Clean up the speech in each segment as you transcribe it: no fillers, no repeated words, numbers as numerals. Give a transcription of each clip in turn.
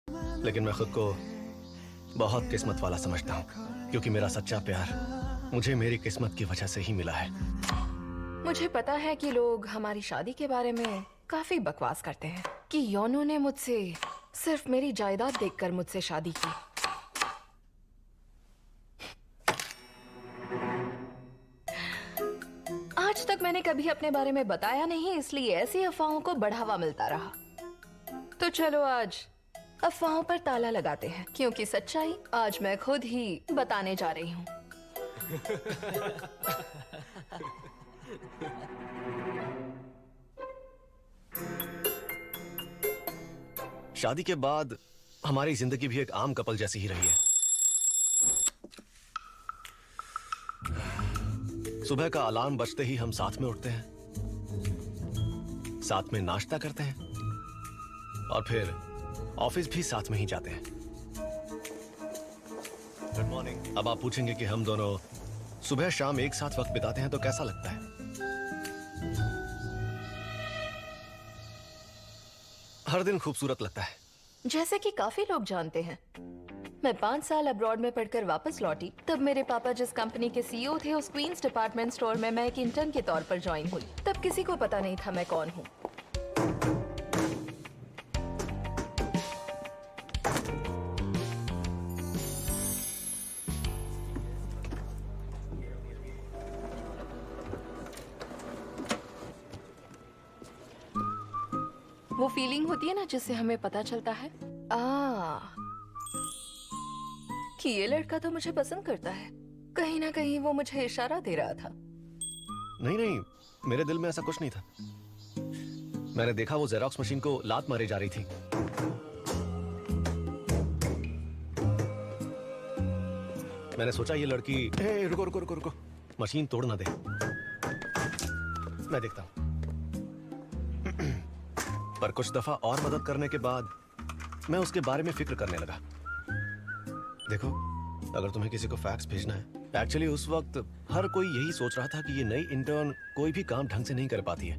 लेकिन मैं खुद को बहुत किस्मत वाला समझता हूँ, क्योंकि मेरा सच्चा प्यार मुझे मेरी किस्मत की वजह से ही मिला है। मुझे पता है कि लोग हमारी शादी के बारे में काफी बकवास करते हैं कि योनो ने मुझसे सिर्फ मेरी जायदाद देखकर मुझसे शादी की। आज तक मैंने कभी अपने बारे में बताया नहीं, इसलिए ऐसी अफवाहों को बढ़ावा मिलता रहा। तो चलो आज अफवाहों पर ताला लगाते हैं, क्योंकि सच्चाई आज मैं खुद ही बताने जा रही हूँ। शादी के बाद हमारी जिंदगी भी एक आम कपल जैसी ही रही है। सुबह का अलार्म बजते ही हम साथ में उठते हैं, साथ में नाश्ता करते हैं और फिर ऑफिस भी साथ में ही जाते हैं। Good morning. अब आप पूछेंगे कि हम दोनों सुबह शाम एक साथ वक्त बिताते हैं तो कैसा लगता है? हर दिन खूबसूरत लगता है। जैसे कि काफी लोग जानते हैं, मैं 5 साल अब्रॉड में पढ़कर वापस लौटी। तब मेरे पापा जिस कंपनी के सीईओ थे, उस क्वींस डिपार्टमेंट स्टोर में मैं एक इंटर्न के तौर पर ज्वाइन हुई। तब किसी को पता नहीं था मैं कौन हूँ। वो फीलिंग होती है ना जिससे हमें पता चलता है कि ये लड़का तो मुझे पसंद करता है। कहीं ना कहीं वो मुझे इशारा दे रहा था। नहीं नहीं, मेरे दिल में ऐसा कुछ नहीं था। मैंने देखा वो जेरोक्स मशीन को लात मारे जा रही थी। मैंने सोचा ये लड़की, रुको रुको रुको रुको, मशीन तोड़ ना दे, मैं देखता हूं। पर कुछ दफा और मदद करने के बाद मैं उसके बारे में फिक्र करने लगा। देखो, अगर तुम्हें किसी को फैक्स भेजना है, एक्चुअली उस वक्त हर कोई यही सोच रहा था कि ये नई इंटर्न कोई भी काम ढंग से नहीं कर पाती है,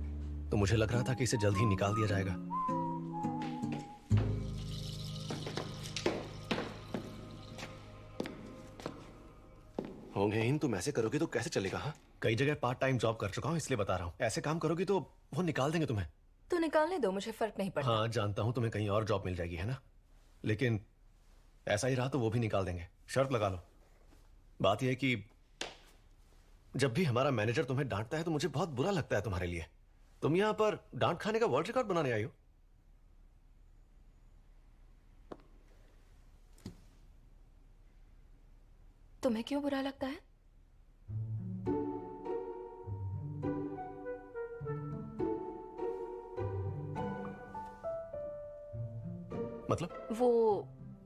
तो मुझे लग रहा था कि इसे जल्द ही निकाल दिया जाएगा। होंगे इन, तुम ऐसे करोगी तो कैसे चलेगा? हाँ, कई जगह पार्ट टाइम जॉब कर चुका हूँ, इसलिए बता रहा हूँ। ऐसे काम करोगी तो वो निकाल देंगे तुम्हें। तो निकालने दो, मुझे फर्क नहीं पड़ता। हाँ जानता हूं, तुम्हें कहीं और जॉब मिल जाएगी, है ना? लेकिन ऐसा ही रहा तो वो भी निकाल देंगे। शर्त लगा लो। बात यह है कि जब भी हमारा मैनेजर तुम्हें डांटता है तो मुझे बहुत बुरा लगता है तुम्हारे लिए। तुम यहां पर डांट खाने का वर्ल्ड रिकॉर्ड बनाने आई हो। तुम्हें क्यों बुरा लगता है? मतलब? वो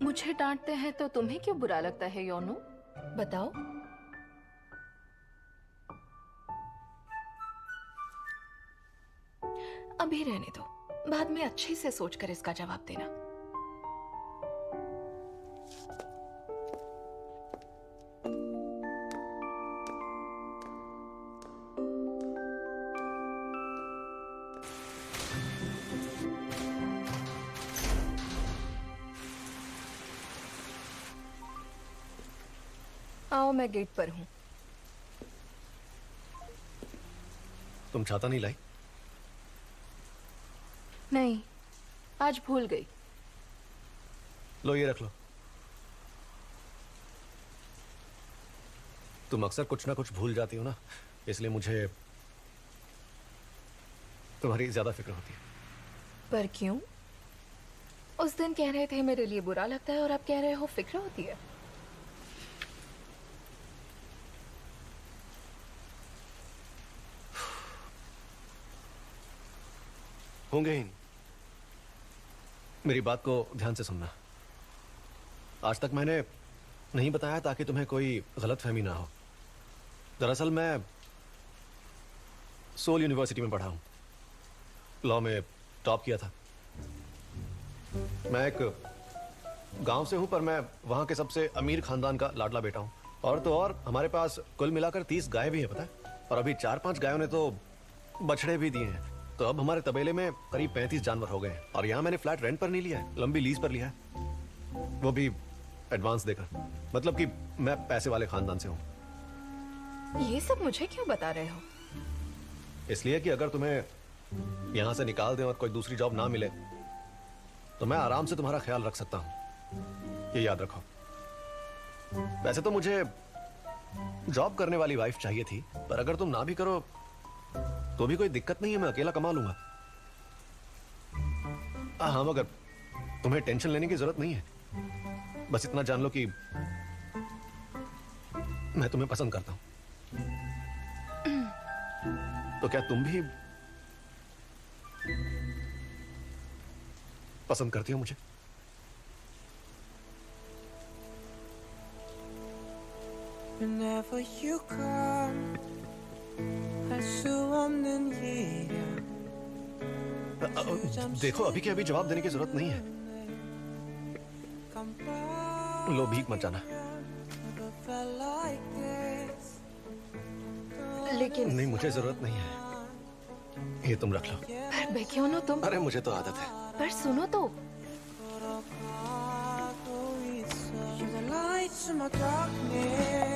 मुझे डांटते हैं तो तुम्हें क्यों बुरा लगता है योनो? बताओ। अभी रहने दो, बाद में अच्छे से सोचकर इसका जवाब देना। आओ, मैं गेट पर हूं। तुम छाता नहीं लाई? नहीं, आज भूल गई। लो ये रख लो। तुम अक्सर कुछ ना कुछ भूल जाती हो ना, इसलिए मुझे तुम्हारी ज्यादा फिक्र होती है। पर क्यों? उस दिन कह रहे थे मेरे लिए बुरा लगता है और अब कह रहे हो फिक्र होती है। होंगे ही। मेरी बात को ध्यान से सुनना। आज तक मैंने नहीं बताया ताकि तुम्हें कोई गलतफहमी ना हो। दरअसल मैं सोल यूनिवर्सिटी में पढ़ा हूं, लॉ में टॉप किया था। मैं एक गांव से हूं, पर मैं वहां के सबसे अमीर खानदान का लाडला बेटा हूं। और तो और हमारे पास कुल मिलाकर 30 गाय भी है, पता है? और अभी 4-5 गायों ने तो बछड़े भी दिए हैं। तो अब हमारे तबेले में करीब 35 जानवर हो गए हैं। और यहाँ मैंने फ्लैट रेंट पर नहीं लिया है, लंबी लीज पर लिया है। वो भी एडवांस देकर। मतलब कि मैं पैसे वाले खानदान से हूं। ये सब मुझे क्यों बता रहे हो? इसलिए कि अगर तुम्हें यहां से निकाल दें और कोई दूसरी जॉब ना मिले तो मैं आराम से तुम्हारा ख्याल रख सकता हूं। ये याद रखो। वैसे तो मुझे जॉब करने वाली वाइफ चाहिए थी, पर अगर तुम ना भी करो तो भी कोई दिक्कत नहीं है, मैं अकेला कमा लूंगा। हाँ, मगर तुम्हें टेंशन लेने की जरूरत नहीं है। बस इतना जान लो कि मैं तुम्हें पसंद करता हूं। तो क्या तुम भी पसंद करती हो मुझे? Whenever you come, 할 수 없는 이유. देखो, अभी के अभी जवाब देने की जरूरत नहीं है। लो, भीख मत जाना। लेकिन नहीं, मुझे जरूरत नहीं है। ये तुम रख लो। पर बेक्योनो तुम। अरे मुझे तो आदत है। पर सुनो तो। You're the light to my darkness.